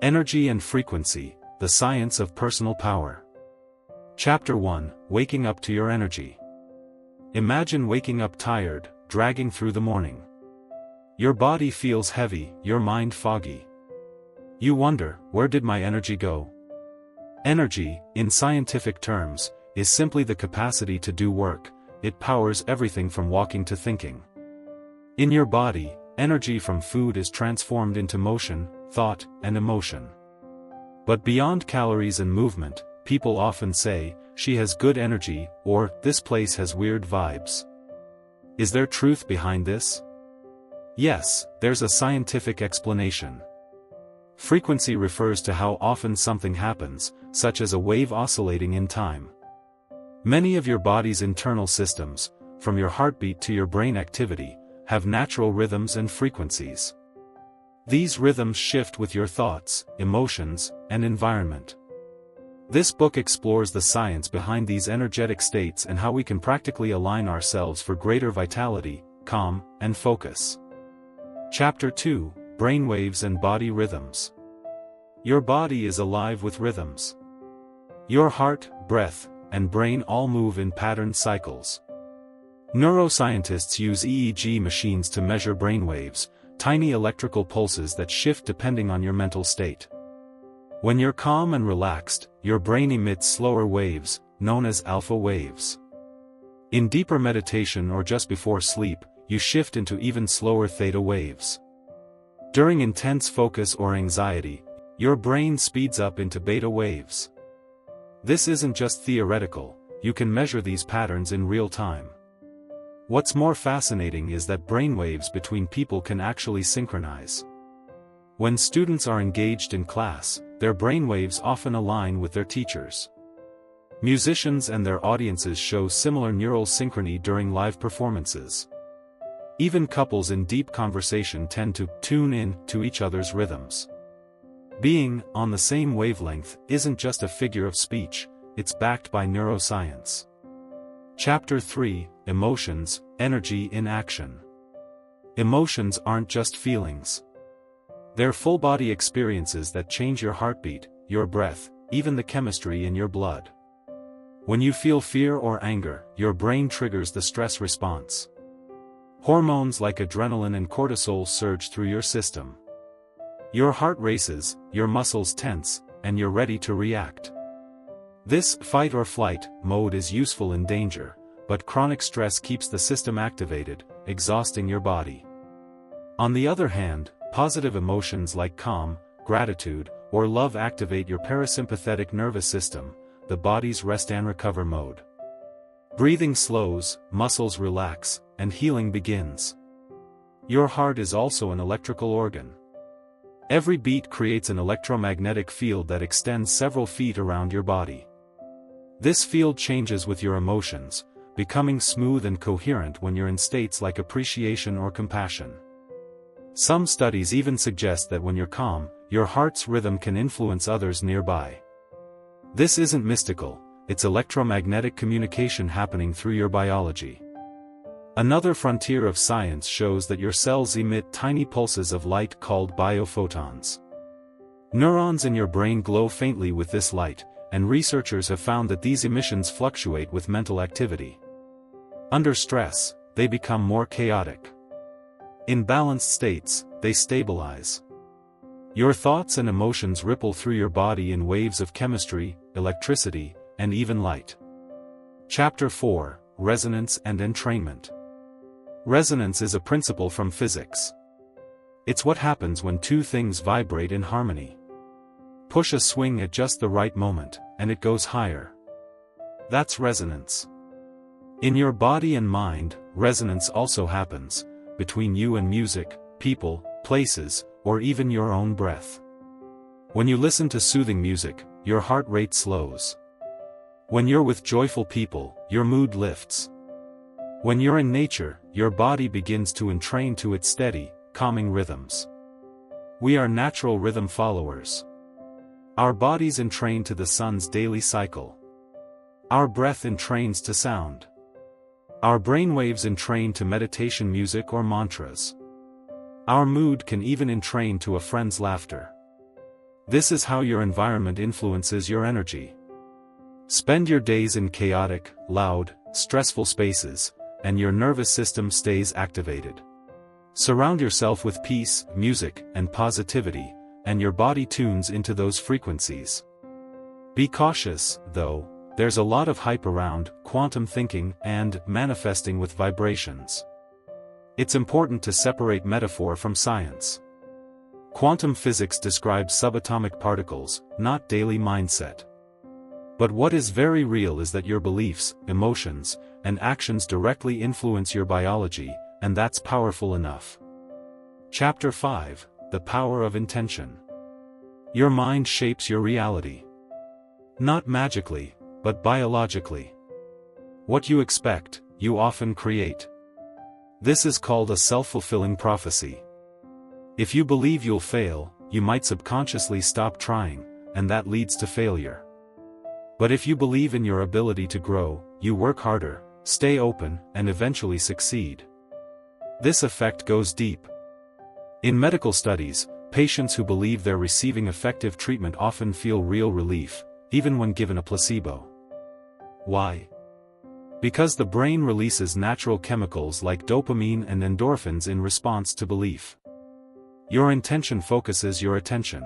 Energy and Frequency, the Science of Personal Power. Chapter 1, Waking Up to Your Energy. Imagine waking up tired, dragging through the morning. Your body feels heavy, your mind foggy. You wonder, where did my energy go? Energy, in scientific terms, is simply the capacity to do work. It powers everything from walking to thinking. In your body, energy from food is transformed into motion, thought, and emotion. But beyond calories and movement, people often say, "She has good energy," or "This place has weird vibes." Is there truth behind this? Yes, there's a scientific explanation. Frequency refers to how often something happens, such as a wave oscillating in time. Many of your body's internal systems, from your heartbeat to your brain activity, have natural rhythms and frequencies. These rhythms shift with your thoughts, emotions, and environment. This book explores the science behind these energetic states and how we can practically align ourselves for greater vitality, calm, and focus. Chapter 2, Brainwaves and Body Rhythms. Your body is alive with rhythms. Your heart, breath, and brain all move in patterned cycles. Neuroscientists use EEG machines to measure brainwaves, tiny electrical pulses that shift depending on your mental state. When you're calm and relaxed, your brain emits slower waves, known as alpha waves. In deeper meditation or just before sleep, you shift into even slower theta waves. During intense focus or anxiety, your brain speeds up into beta waves. This isn't just theoretical, you can measure these patterns in real time. What's more fascinating is that brainwaves between people can actually synchronize. When students are engaged in class, their brainwaves often align with their teachers. Musicians and their audiences show similar neural synchrony during live performances. Even couples in deep conversation tend to tune in to each other's rhythms. Being on the same wavelength isn't just a figure of speech, it's backed by neuroscience. Chapter 3, Emotions, Energy in Action. Emotions aren't just feelings. They're full-body experiences that change your heartbeat, your breath, even the chemistry in your blood. When you feel fear or anger, your brain triggers the stress response. Hormones like adrenaline and cortisol surge through your system. Your heart races, your muscles tense, and you're ready to react. This fight or flight mode is useful in danger, but chronic stress keeps the system activated, exhausting your body. On the other hand, positive emotions like calm, gratitude, or love activate your parasympathetic nervous system, the body's rest and recover mode. Breathing slows, muscles relax, and healing begins. Your heart is also an electrical organ. Every beat creates an electromagnetic field that extends several feet around your body. This field changes with your emotions, becoming smooth and coherent when you're in states like appreciation or compassion. Some studies even suggest that when you're calm, your heart's rhythm can influence others nearby. This isn't mystical, it's electromagnetic communication happening through your biology. Another frontier of science shows that your cells emit tiny pulses of light called biophotons. Neurons in your brain glow faintly with this light, and researchers have found that these emissions fluctuate with mental activity. Under stress, they become more chaotic. In balanced states, they stabilize. Your thoughts and emotions ripple through your body in waves of chemistry, electricity, and even light. Chapter 4, Resonance and Entrainment. Resonance is a principle from physics. It's what happens when two things vibrate in harmony. Push a swing at just the right moment, and it goes higher. That's resonance. In your body and mind, resonance also happens, between you and music, people, places, or even your own breath. When you listen to soothing music, your heart rate slows. When you're with joyful people, your mood lifts. When you're in nature, your body begins to entrain to its steady, calming rhythms. We are natural rhythm followers. Our bodies entrain to the sun's daily cycle. Our breath entrains to sound. Our brainwaves entrain to meditation music or mantras. Our mood can even entrain to a friend's laughter. This is how your environment influences your energy. Spend your days in chaotic, loud, stressful spaces, and your nervous system stays activated. Surround yourself with peace, music, and positivity, and your body tunes into those frequencies. Be cautious, though, there's a lot of hype around quantum thinking and manifesting with vibrations. It's important to separate metaphor from science. Quantum physics describes subatomic particles, not daily mindset. But what is very real is that your beliefs, emotions, and actions directly influence your biology, and that's powerful enough. Chapter 5: The Power of Intention. Your mind shapes your reality. Not magically, but biologically. What you expect, you often create. This is called a self-fulfilling prophecy. If you believe you'll fail, you might subconsciously stop trying, and that leads to failure. But if you believe in your ability to grow, you work harder, stay open, and eventually succeed. This effect goes deep. In medical studies, patients who believe they're receiving effective treatment often feel real relief, even when given a placebo. Why? Because the brain releases natural chemicals like dopamine and endorphins in response to belief. Your intention focuses your attention.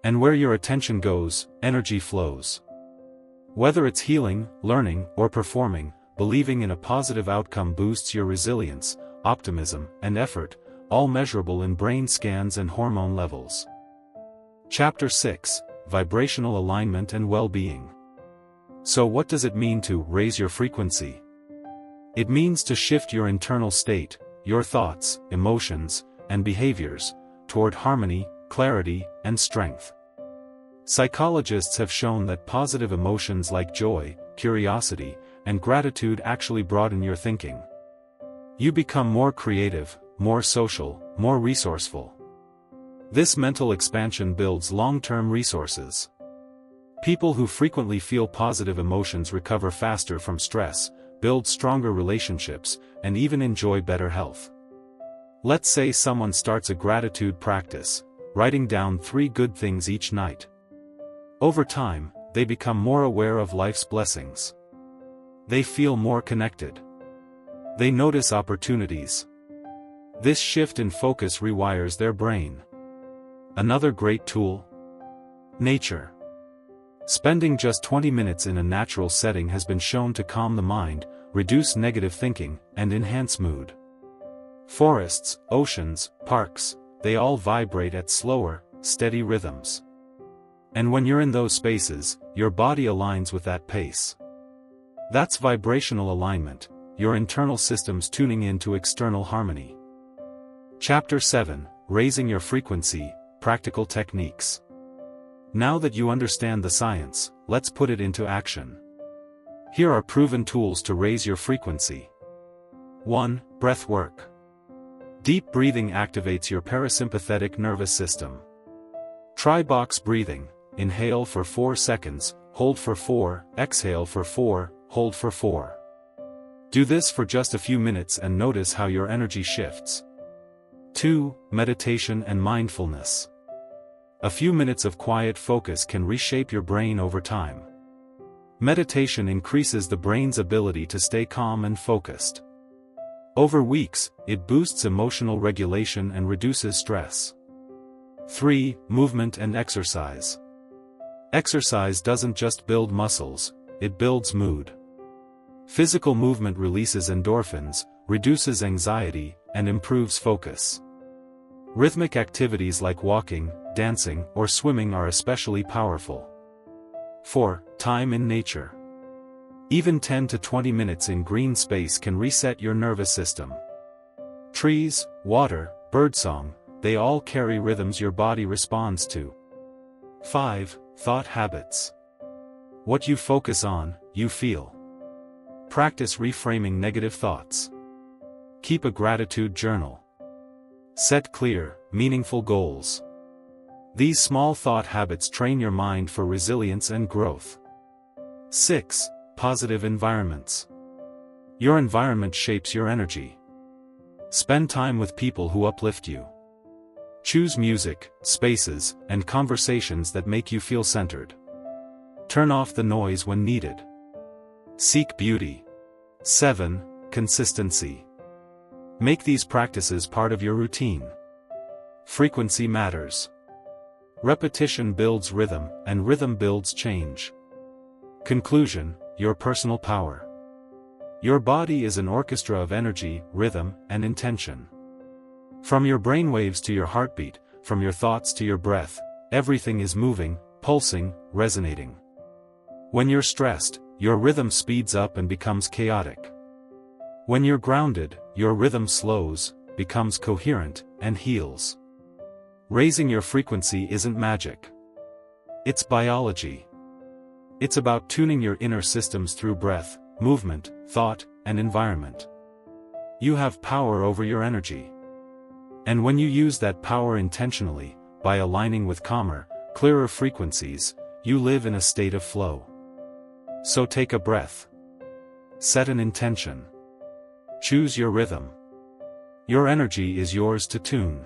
And where your attention goes, energy flows. Whether it's healing, learning, or performing, believing in a positive outcome boosts your resilience, optimism, and effort, all measurable in brain scans and hormone levels. Chapter 6: Vibrational Alignment and Well-Being. So what does it mean to raise your frequency? It means to shift your internal state, your thoughts, emotions, and behaviors, toward harmony, clarity, and strength. Psychologists have shown that positive emotions like joy, curiosity, and gratitude actually broaden your thinking. You become more creative, more social, more resourceful. This mental expansion builds long-term resources. People who frequently feel positive emotions recover faster from stress, build stronger relationships, and even enjoy better health. Let's say someone starts a gratitude practice, writing down 3 good things each night. Over time, they become more aware of life's blessings. They feel more connected. They notice opportunities. This shift in focus rewires their brain. Another great tool? Nature. Spending just 20 minutes in a natural setting has been shown to calm the mind, reduce negative thinking, and enhance mood. Forests, oceans, parks, they all vibrate at slower, steady rhythms. And when you're in those spaces, your body aligns with that pace. That's vibrational alignment, your internal systems tuning into external harmony. Chapter 7: Raising Your Frequency, Practical Techniques. Now that you understand the science, let's put it into action. Here are proven tools to raise your frequency. 1. Breath work. Deep breathing activates your parasympathetic nervous system. Try box breathing. Inhale for 4 seconds, hold for 4, exhale for 4, hold for 4. Do this for just a few minutes and notice how your energy shifts. 2. Meditation and mindfulness. A few minutes of quiet focus can reshape your brain over time. Meditation increases the brain's ability to stay calm and focused. Over weeks, it boosts emotional regulation and reduces stress. 3. Movement and exercise. Exercise doesn't just build muscles, it builds mood. Physical movement releases endorphins, reduces anxiety, and improves focus. Rhythmic activities like walking, dancing, or swimming are especially powerful. 4. Time in nature. Even 10 to 20 minutes in green space can reset your nervous system. Trees, water, birdsong, they all carry rhythms your body responds to. 5. Thought habits. What you focus on, you feel. Practice reframing negative thoughts. Keep a gratitude journal. Set clear, meaningful goals. These small thought habits train your mind for resilience and growth. 6. Positive environments. Your environment shapes your energy. Spend time with people who uplift you. Choose music, spaces, and conversations that make you feel centered. Turn off the noise when needed. Seek beauty. 7. Consistency. Make these practices part of your routine. Frequency matters. Repetition builds rhythm, and rhythm builds change. Conclusion: your personal power. Your body is an orchestra of energy, rhythm, and intention. From your brainwaves to your heartbeat, from your thoughts to your breath, everything is moving, pulsing, resonating. When you're stressed, your rhythm speeds up and becomes chaotic. When you're grounded, your rhythm slows, becomes coherent, and heals. Raising your frequency isn't magic. It's biology. It's about tuning your inner systems through breath, movement, thought, and environment. You have power over your energy. And when you use that power intentionally, by aligning with calmer, clearer frequencies, you live in a state of flow. So take a breath. Set an intention. Choose your rhythm. Your energy is yours to tune.